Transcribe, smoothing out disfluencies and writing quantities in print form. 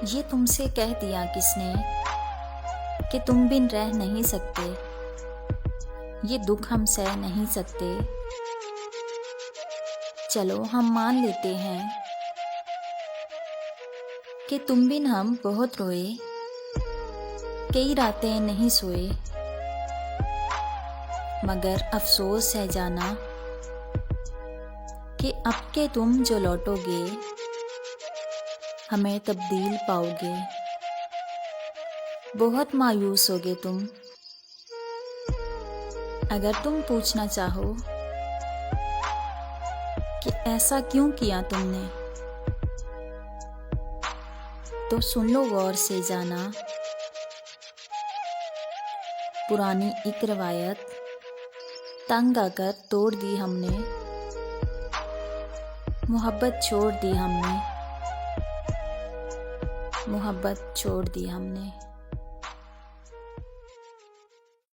ये तुमसे कह दिया किसने कि तुम बिन रह नहीं सकते, ये दुख हम सह नहीं सकते। चलो हम मान लेते हैं कि तुम बिन हम बहुत रोए, कई रातें नहीं सोए, मगर अफसोस है जाना कि अब के तुम जो लौटोगे हमें तब्दील पाओगे। बहुत मायूस होगे तुम अगर तुम पूछना चाहो कि ऐसा क्यों किया तुमने, तो सुन लो गौर से जाना, पुरानी एक रवायत तंग आकर तोड़ दी हमने, मोहब्बत छोड़ दी हमने, मोहब्बत छोड़ दी हमने।